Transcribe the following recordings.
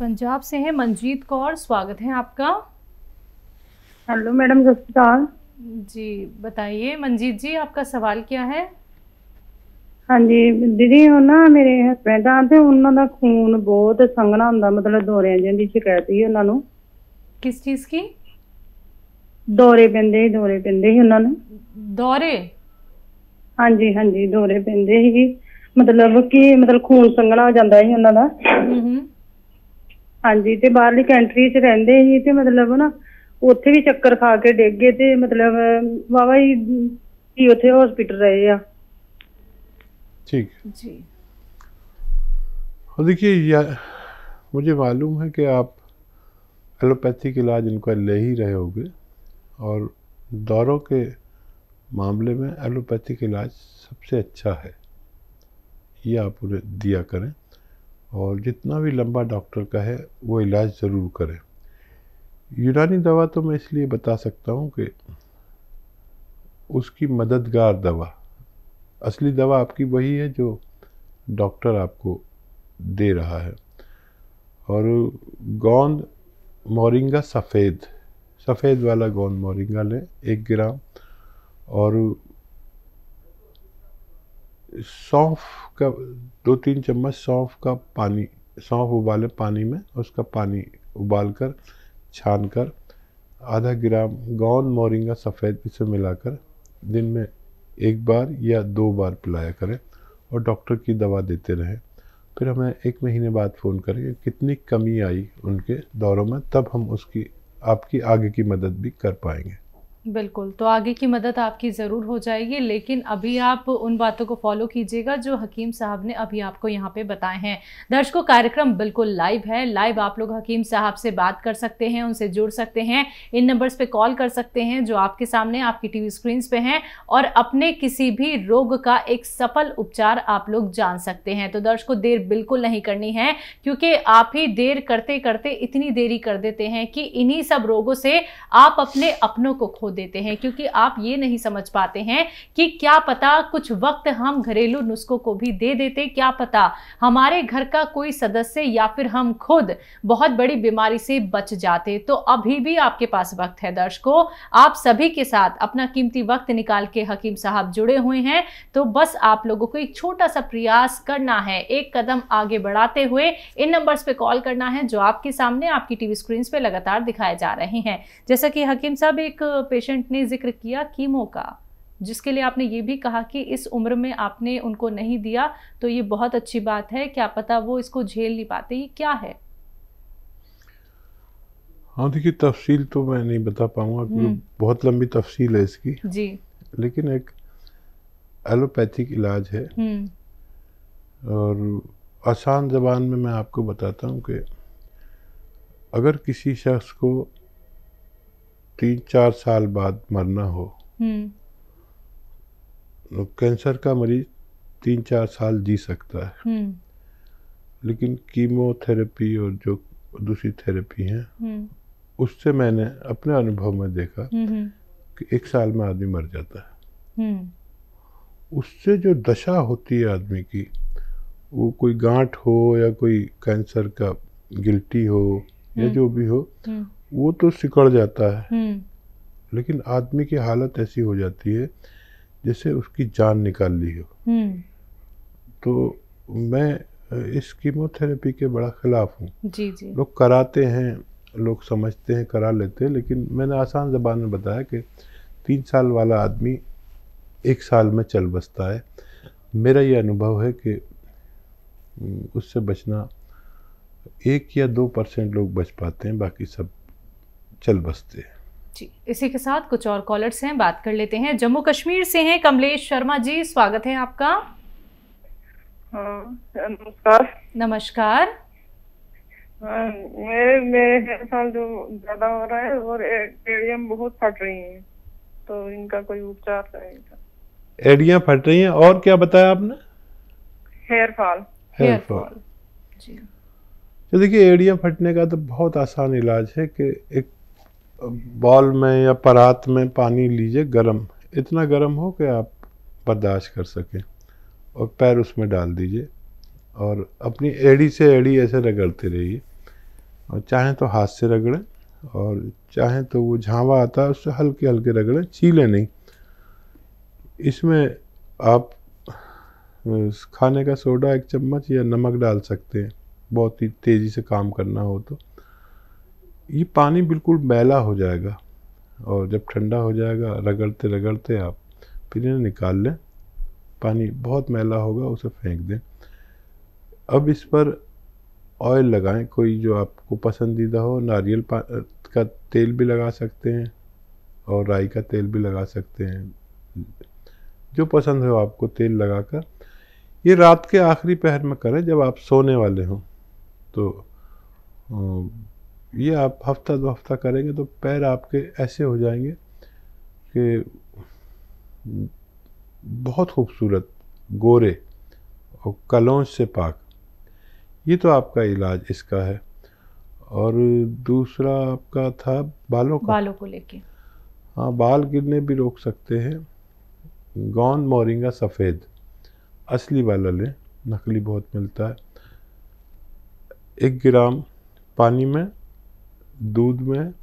पंजाब से हैं मनजीत कौर, स्वागत है आपका। हेलो मैडम, सत श्री अकाल जी बताइए मनजीत जी, आपका सवाल क्या है? हाँ जी दीदी, ਉਹ ਨਾ ਮੇਰੇ ਹਸਬੈਂਡ ਆ ਤੇ ਉਹਨਾਂ ਦਾ ਖੂਨ ਬਹੁਤ ਸੰਘਣਾ ਹੁੰਦਾ, ਮਤਲਬ ਦੌਰਿਆਂ ਜਿਹੀ ਦੀ ਸ਼ਿਕਾਇਤ ਸੀ ਉਹਨਾਂ ਨੂੰ। किस चीज की? ਦੌਰੇ ਪੈਂਦੇ ਸੀ ਉਹਨਾਂ ਨੂੰ। दौरे? ਹਾਂਜੀ ਹਾਂਜੀ, ਦੌਰੇ ਪੈਂਦੇ ਸੀ, ਮਤਲਬ ਕਿ ਖੂਨ ਸੰਘਣਾ ਹੋ ਜਾਂਦਾ ਸੀ ਉਹਨਾਂ ਦਾ। ਹਾਂਜੀ, ਤੇ ਬਾਹਰਲੀ ਕੰਟਰੀ 'ਚ ਰਹਿੰਦੇ ਸੀ ਤੇ ਮਤਲਬ ਨਾ ਉੱਥੇ ਵੀ ਚੱਕਰ ਖਾ ਕੇ ਡਿੱਗ ਗਏ ਤੇ ਮਤਲਬ ਵਾਹਵਾ ਹੀ ਉੱਥੇ ਹॉस्पिटल रहे ਆ। ठीक जी। और देखिए, मुझे मालूम है कि आप एलोपैथिक इलाज इनका ले ही रहे होगे और दौरों के मामले में एलोपैथिक इलाज सबसे अच्छा है, ये आप उन्हें दिया करें और जितना भी लंबा डॉक्टर का है वो इलाज ज़रूर करें। यूनानी दवा तो मैं इसलिए बता सकता हूँ कि उसकी मददगार दवा, असली दवा आपकी वही है जो डॉक्टर आपको दे रहा है। और गोंद मोरिंगा सफ़ेद वाला गोंद मोरिंगा लें 1 ग्राम, और सौंफ का 2-3 चम्मच सौंफ का पानी, सौंफ उबाले पानी में, उसका पानी उबालकर छानकर आधा ग्राम गोंद मोरिंगा सफ़ेद इसे मिलाकर दिन में 1 बार या 2 बार पिलाया करें और डॉक्टर की दवा देते रहें। फिर हमें 1 महीने बाद फ़ोन करें कितनी कमी आई उनके दौरों में, तब हम उसकी आपकी आगे की मदद भी कर पाएंगे। बिल्कुल, तो आगे की मदद आपकी ज़रूर हो जाएगी, लेकिन अभी आप उन बातों को फॉलो कीजिएगा जो हकीम साहब ने अभी आपको यहाँ पे बताए हैं। दर्शकों, कार्यक्रम बिल्कुल लाइव है। लाइव आप लोग हकीम साहब से बात कर सकते हैं, उनसे जुड़ सकते हैं, इन नंबर्स पे कॉल कर सकते हैं जो आपके सामने आपकी टीवी स्क्रीन पे हैं, और अपने किसी भी रोग का एक सफल उपचार आप लोग जान सकते हैं। तो दर्शकों, देर बिल्कुल नहीं करनी है, क्योंकि आप ही देर करते करते इतनी देरी कर देते हैं कि इन्हीं सब रोगों से आप अपने अपनों को खो देते हैं, क्योंकि आप ये नहीं समझ पाते हैं कि क्या पता कुछ वक्त हम घरेलू नुस्खों को भी दे देते, क्या पता हमारे घर का कोई सदस्य या फिर हम खुद बहुत बड़ी बीमारी से बच जाते। तो अभी भी आपके पास वक्त है दर्शकों, आप सभी के साथ अपना कीमती वक्त निकाल के हकीम साहब जुड़े हुए हैं। तो बस आप लोगों को एक छोटा सा प्रयास करना है, एक कदम आगे बढ़ाते हुए इन नंबर्स पे कॉल करना है जो आपके सामने आपकी टीवी स्क्रीन पे लगातार दिखाए जा रहे हैं। जैसा कि हकीम साहब, एक पेशेंट ने जिक्र किया कीमो का, जिसके लिए आपने ये भी कहा कि इस उम्र में आपने उनको नहीं दिया, तो ये बहुत अच्छी बात है, क्या पता वो इसको झेल नहीं पाते। ये क्या है? हाँ देखिए, तफसील तो मैं नहीं बता पाऊंगा क्योंकि बहुत लंबी तफसील है इसकी जी, लेकिन एक एलोपैथिक इलाज है और आसान ज़बान में मैं आपको बताता हूँ कि अगर किसी शख्स को 3-4 साल बाद मरना हो, कैंसर का मरीज 3-4 साल जी सकता है, लेकिन कीमोथेरेपी और जो दूसरी थेरेपी हैं उससे मैंने अपने अनुभव में देखा कि 1 साल में आदमी मर जाता है। उससे जो दशा होती है आदमी की, वो कोई गांठ हो या कोई कैंसर का गिल्टी हो या जो भी हो, वो तो सिकुड़ जाता है, लेकिन आदमी की हालत ऐसी हो जाती है जैसे उसकी जान निकाल ली हो। तो मैं इस कीमोथेरेपी के बड़ा खिलाफ हूँ। जी जी। लोग कराते हैं, लोग समझते हैं, करा लेते हैं, लेकिन मैंने आसान ज़बान में बताया कि 3 साल वाला आदमी 1 साल में चल बसता है। मेरा ये अनुभव है कि उससे बचना 1 या 2% लोग बच पाते हैं, बाकी सब चल बसते हैं। जी, इसी के साथ कुछ और कॉलर्स हैं, बात कर लेते हैं। जम्मू कश्मीर से हैं कमलेश शर्मा जी, स्वागत है आपका। नमस्कार। नमस्कार। मेरे हेयर फॉल जो ज्यादा हो रहा है और एड़ियां बहुत फट रही हैं, तो इनका कोई उपचार रहेगा? एड़ियां फट रही हैं और क्या बताया आपने? Hair fall. जी। तो देखिए, एड़ियां फटने का तो बहुत आसान इलाज है कि एक बॉल में या परात में पानी लीजिए, गरम, इतना गरम हो कि आप बर्दाश्त कर सकें, और पैर उसमें डाल दीजिए और अपनी एड़ी से एड़ी ऐसे रगड़ते रहिए। और चाहें तो हाथ से रगड़ें, और चाहें तो वो झावा आता है उससे हल्के हल्के रगड़ें, छीलें नहीं। इसमें आप खाने का सोडा 1 चम्मच या नमक डाल सकते हैं, बहुत ही तेज़ी से काम करना हो तो। ये पानी बिल्कुल मैला हो जाएगा, और जब ठंडा हो जाएगा रगड़ते रगड़ते आप फिर इन्हें निकाल लें। पानी बहुत मैला होगा उसे फेंक दें। अब इस पर ऑयल लगाएं, कोई जो आपको पसंदीदा हो। नारियल का तेल भी लगा सकते हैं और राई का तेल भी लगा सकते हैं, जो पसंद हो आपको तेल लगाकर। ये रात के आखिरी पहर में करें जब आप सोने वाले हों। तो ये आप हफ्ता 2 हफ्ता करेंगे तो पैर आपके ऐसे हो जाएंगे कि बहुत खूबसूरत, गोरे और कलौंज से पाक। ये तो आपका इलाज इसका है। और दूसरा आपका था बालों को लेके। हाँ, बाल गिरने भी रोक सकते हैं। गौंद मोरिंगा सफ़ेद असली वाला लें, नकली बहुत मिलता है। 1 ग्राम पानी में, दूध में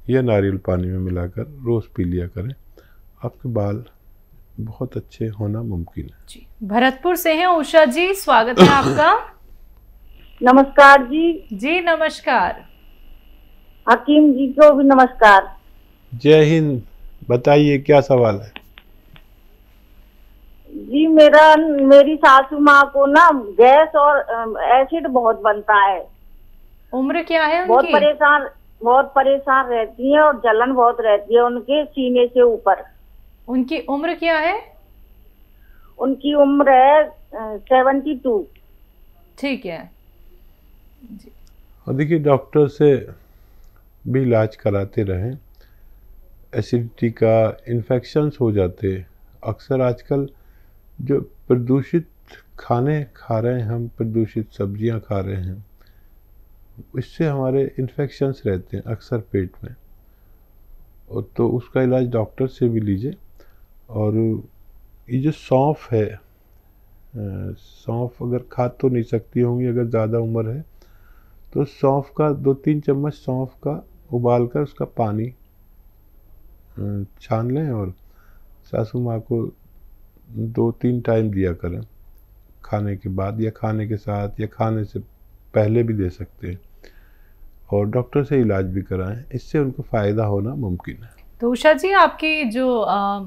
या नारियल पानी में मिलाकर रोज़ पी लिया करें, आपके बाल बहुत अच्छे होना मुमकिन है। जी, भरतपुर से हैं उषा जी, स्वागत है आपका। नमस्कार जी। जी नमस्कार। हकीम जी को भी नमस्कार। जय हिंद। बताइए क्या सवाल है? जी मेरी सासू माँ को ना गैस और एसिड बहुत बनता है। उम्र क्या है उनकी? बहुत परेशान रहती है और जलन बहुत रहती है उनके सीने से ऊपर। उनकी उम्र क्या है? उनकी उम्र है 72। ठीक है जी। और देखिए, डॉक्टर से भी इलाज कराते रहें। एसिडिटी का, इन्फेक्शंस हो जाते हैं अक्सर। आजकल जो प्रदूषित खाने खा रहे हैं हम, प्रदूषित सब्जियां खा रहे हैं, इससे हमारे इन्फेक्शंस रहते हैं अक्सर पेट में। और तो उसका इलाज डॉक्टर से भी लीजिए। और ये जो सौंफ है, सौंफ अगर खा तो नहीं सकती होंगी, अगर ज़्यादा उम्र है तो सौंफ का 2-3 चम्मच सौंफ का उबाल कर उसका पानी छान लें और सासू माँ को 2-3 टाइम दिया करें, खाने के बाद या खाने के साथ या खाने से पहले भी दे सकते हैं। और डॉक्टर से इलाज भी कराएं, इससे उनको फ़ायदा होना मुमकिन है। तो उषा जी, आपकी जो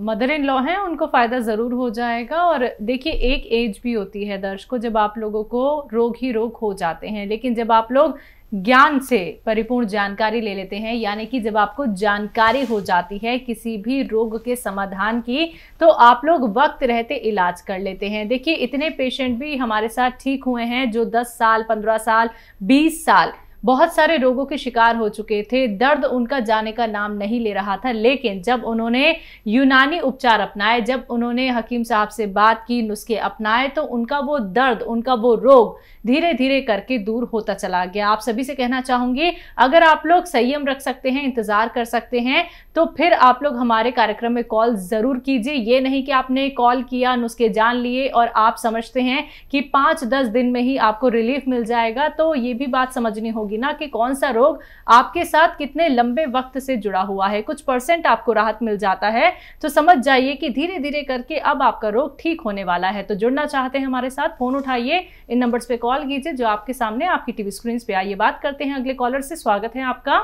मदर इन लॉ हैं उनको फ़ायदा ज़रूर हो जाएगा। और देखिए, एक एज भी होती है दर्शकों जब आप लोगों को रोग ही रोग हो जाते हैं, लेकिन जब आप लोग ज्ञान से परिपूर्ण जानकारी ले लेते हैं, यानी कि जब आपको जानकारी हो जाती है किसी भी रोग के समाधान की, तो आप लोग वक्त रहते इलाज कर लेते हैं। देखिए, इतने पेशेंट भी हमारे साथ ठीक हुए हैं जो 10 साल, 15 साल, 20 साल बहुत सारे रोगों के शिकार हो चुके थे। दर्द उनका जाने का नाम नहीं ले रहा था, लेकिन जब उन्होंने यूनानी उपचार अपनाए, जब उन्होंने हकीम साहब से बात की, नुस्खे अपनाए, तो उनका वो दर्द, उनका वो रोग धीरे धीरे करके दूर होता चला गया। आप सभी से कहना चाहूंगी, अगर आप लोग संयम रख सकते हैं, इंतजार कर सकते हैं, तो फिर आप लोग हमारे कार्यक्रम में कॉल जरूर कीजिए। ये नहीं कि आपने कॉल किया, नुस्खे जान लिए और आप समझते हैं कि 5-10 दिन में ही आपको रिलीफ मिल जाएगा। तो ये भी बात समझनी होगी ना कि कौन सा रोग आपके साथ कितने लंबे वक्त से जुड़ा हुआ है। कुछ % आपको राहत मिल जाता है तो समझ जाइए कि धीरे धीरे करके अब आपका रोग ठीक होने वाला है। तो जुड़ना चाहते हैं हमारे साथ, फोन उठाइए, इन नंबर्स पे कॉल कीजिए जो आपके सामने आपकी टीवी स्क्रीन पे आइए। बात करते हैं अगले कॉलर से। स्वागत है आपका।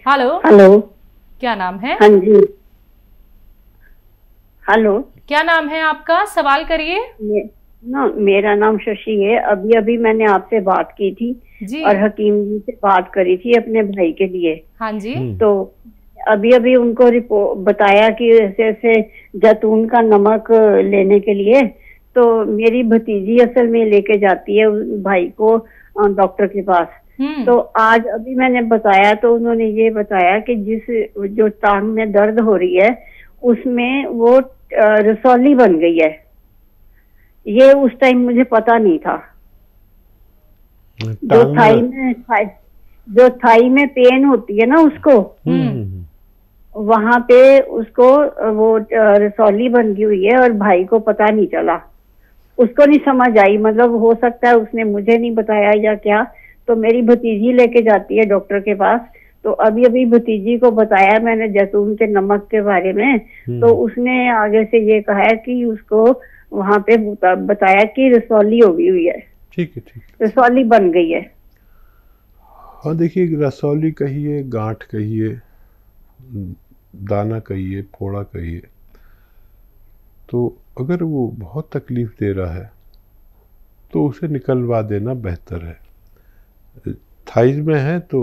हेलो, क्या नाम है? हाँ जी, हेलो, क्या नाम है आपका? सवाल करिए। मेरा नाम शशि है। अभी अभी मैंने आपसे बात की थी जी, और हकीम जी से बात करी थी अपने भाई के लिए। हाँ जी। तो अभी अभी उनको रिपोर्ट बताया कि ऐसे ऐसे जैतून का नमक लेने के लिए। तो मेरी भतीजी असल में लेके जाती है भाई को डॉक्टर के पास। तो आज अभी मैंने बताया तो उन्होंने ये बताया कि जो टांग में दर्द हो रही है उसमें वो रसौली बन गई है। ये उस टाइम मुझे पता नहीं था। जो थाई में पेन होती है ना, उसको वहां पे उसको वो रसौली बन गई हुई है और भाई को पता नहीं चला, उसको नहीं समझ आई। मतलब हो सकता है उसने मुझे नहीं बताया या क्या, तो मेरी भतीजी लेके जाती है डॉक्टर के पास। तो अभी अभी भतीजी को बताया मैंने जैतून के नमक के बारे में, तो उसने आगे से ये कहा है कि उसको वहाँ पे बताया कि रसौली हो गई हुई है। ठीक है, ठीक, रसौली बन गई है। हाँ देखिए, रसौली कहिए, गांठ कहिए, दाना कहिए, फोड़ा कहिए, तो अगर वो बहुत तकलीफ दे रहा है तो उसे निकलवा देना बेहतर है। थाइज में है तो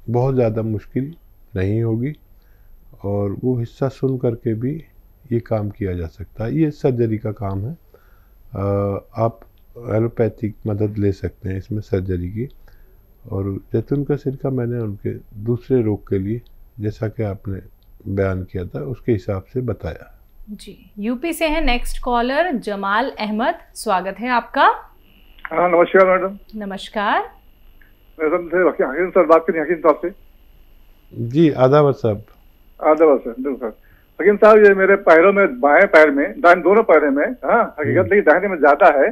बहुत ज़्यादा मुश्किल नहीं होगी और वो हिस्सा सुन करके भी ये काम किया जा सकता है। ये सर्जरी का काम है। आप एलोपैथिक मदद ले सकते हैं इसमें सर्जरी की। और जैतून का सिरका मैंने उनके दूसरे रोग के लिए, जैसा कि आपने बयान किया था, उसके हिसाब से बताया। जी, यूपी से है नेक्स्ट कॉलर जमाल अहमद, स्वागत है आपका। हाँ नमस्कार मैडम। नमस्कार। हकीम सर बात करें, हकीम साहब से। जी आदाब साहब। आदाब सर। हकीम साहब, ये मेरे पैरों में, बाएं पैर में, दोनों पैरों में, हाँ हकीकत लेकिन दाहिने में ज्यादा है।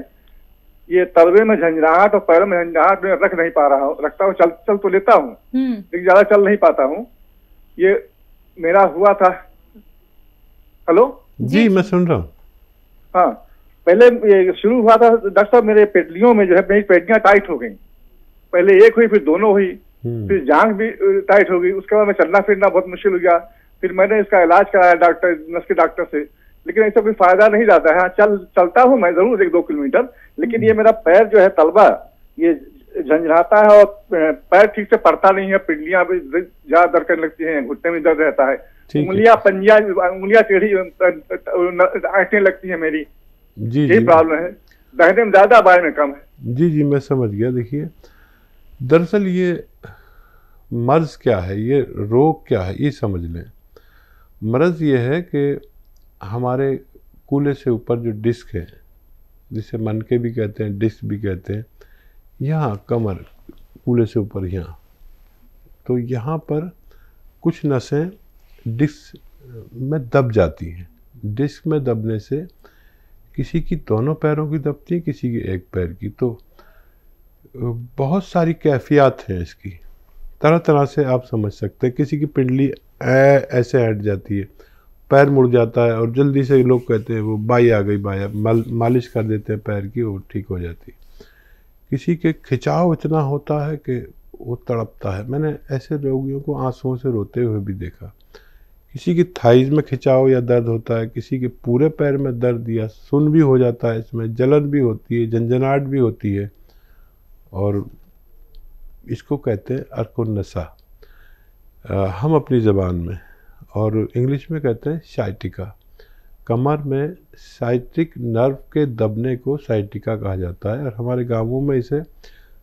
ये तलवे में झंझनाहट और पैरों में झंझनाहट में रख नहीं पा रहा हूँ। रखता हूँ, चल तो लेता हूँ लेकिन ज्यादा चल नहीं पाता हूँ। ये मेरा हुआ था। हेलो जी मैं सुन रहा हूँ। हाँ, पहले ये शुरू हुआ था डॉक्टर साहब, मेरे पेटलियों में जो है मेरी पेटियां टाइट हो गई। पहले एक हुई, फिर दोनों हुई, फिर जांघ भी टाइट हो गई। उसके बाद में चलना फिरना बहुत मुश्किल हो गया। फिर मैंने इसका इलाज कराया डॉक्टर, नस के डॉक्टर से, लेकिन इससे कोई फायदा नहीं जाता है। हाँ चलता हूँ मैं जरूर 1-2 किलोमीटर, लेकिन ये मेरा पैर जो है तलवा ये झंझनाता है और पैर ठीक से पड़ता नहीं है। पिंडलियां भी ज्यादा दर्द करने लगती हैं, घुटने में दर्द रहता है, उंगलियां टेढ़ी आंखें लगती है मेरी। जी यही प्रॉब्लम है, दाहिने में ज्यादा बाएं में कम है। जी मैं समझ गया। देखिए दरअसल ये मर्ज क्या है, ये रोग क्या है, ये समझ लें। मर्ज ये है कि हमारे कूल्हे से ऊपर जो डिस्क है, जिसे मनके भी कहते हैं, डिस्क भी कहते हैं, यहाँ कमर कूल्हे से ऊपर यहाँ, तो यहाँ पर कुछ नसें डिस्क में दब जाती हैं। डिस्क में दबने से किसी की दोनों पैरों की दबती है, किसी की एक पैर की। तो बहुत सारी कैफियत हैं इसकी, तरह तरह से आप समझ सकते हैं। किसी की पिंडली ऐसे हट जाती है, पैर मुड़ जाता है और जल्दी से लोग कहते हैं वो बाई आ गई, बाया मालिश कर देते हैं पैर की, वो ठीक हो जाती है। किसी के खिंचाव इतना होता है कि वो तड़पता है। मैंने ऐसे रोगियों को आंसुओं से रोते हुए भी देखा। किसी की थाइज में खिंचाव या दर्द होता है, किसी के पूरे पैर में दर्द या सुन भी हो जाता है, इसमें जलन भी होती है, झंझनाहट भी होती है, और इसको कहते हैं अर्कोनसा हम अपनी ज़बान में, और इंग्लिश में कहते हैं साइटिका। कमर में साइट्रिक नर्व के दबने को साइटिका कहा जाता है, और हमारे गांवों में इसे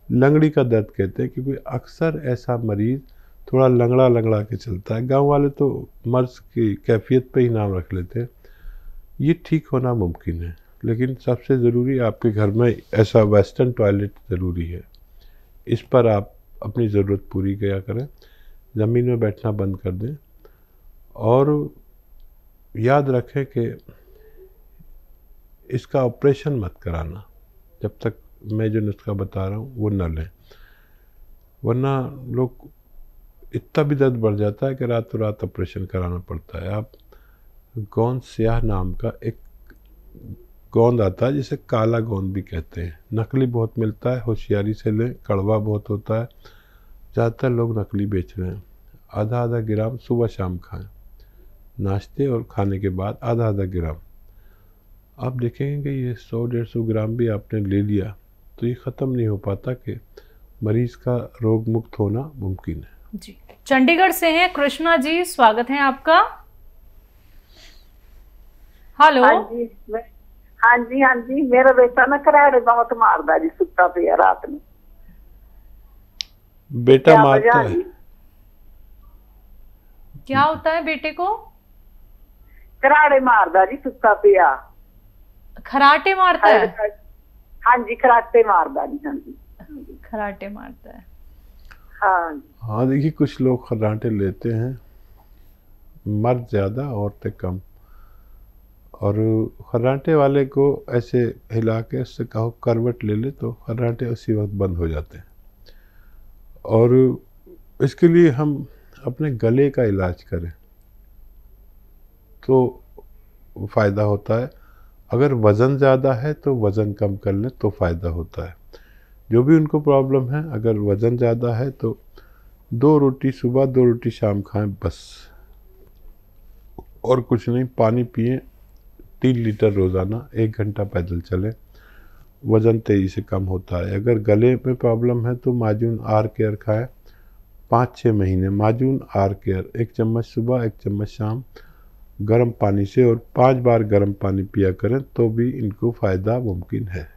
लंगड़ी का दर्द कहते हैं, क्योंकि अक्सर ऐसा मरीज़ थोड़ा लंगड़ा लंगड़ा के चलता है। गांव वाले तो मर्ज की कैफियत पे ही नाम रख लेते हैं। ये ठीक होना मुमकिन है, लेकिन सबसे ज़रूरी आपके घर में ऐसा वेस्टर्न टॉयलेट ज़रूरी है। इस पर आप अपनी ज़रूरत पूरी किया करें, ज़मीन में बैठना बंद कर दें, और याद रखें कि इसका ऑपरेशन मत कराना जब तक मैं जो नुस्खा बता रहा हूँ वो न लें, वरना लोग इतना भी दर्द बढ़ जाता है कि रातों रात ऑपरेशन कराना पड़ता है। आप गोंद स्याह नाम का एक गोंद आता है, जिसे काला गोंद भी कहते हैं, नकली बहुत मिलता है, होशियारी से लें, कड़वा बहुत होता है, ज़्यादातर लोग नकली बेच रहे हैं। आधा ग्राम सुबह शाम खाएं, नाश्ते और खाने के बाद आधा ग्राम। आप देखेंगे कि ये 100-150 ग्राम भी आपने ले लिया तो ये ख़त्म नहीं हो पाता कि मरीज़ का रोग मुक्त होना मुमकिन है। जी, चंडीगढ़ से हैं कृष्णा जी, स्वागत है आपका। हेलो। हाँ जी, मेरा बेटा ना कराड़े बहुत मारदा जी, सुता पिया रात में। बेटा मारता है? क्या होता है बेटे को? कराड़े मारदा जी, सुता पिया। खराटे मारता है? हाँ जी, खराटे मारदा जी। हाँ जी, खराटे मारता है। हाँ देखिए, कुछ लोग खराटे लेते हैं, मर्द ज़्यादा औरतें कम, और खर्राटे वाले को ऐसे हिला के उससे कहो करवट ले ले तो खर्राटे उसी वक्त बंद हो जाते हैं। और इसके लिए हम अपने गले का इलाज करें तो फ़ायदा होता है। अगर वज़न ज़्यादा है तो वज़न कम कर लें तो फ़ायदा होता है। जो भी उनको प्रॉब्लम है, अगर वज़न ज़्यादा है तो 2 रोटी सुबह 2 रोटी शाम खाएं बस, और कुछ नहीं। पानी पिएं 3 लीटर रोज़ाना, 1 घंटा पैदल चलें, वज़न तेज़ी से कम होता है। अगर गले में प्रॉब्लम है तो माजून आर केयर खाएं 5-6 महीने। माजून आर केयर 1 चम्मच सुबह 1 चम्मच शाम गर्म पानी से, और 5 बार गर्म पानी पिया करें तो भी इनको फ़ायदा मुमकिन है।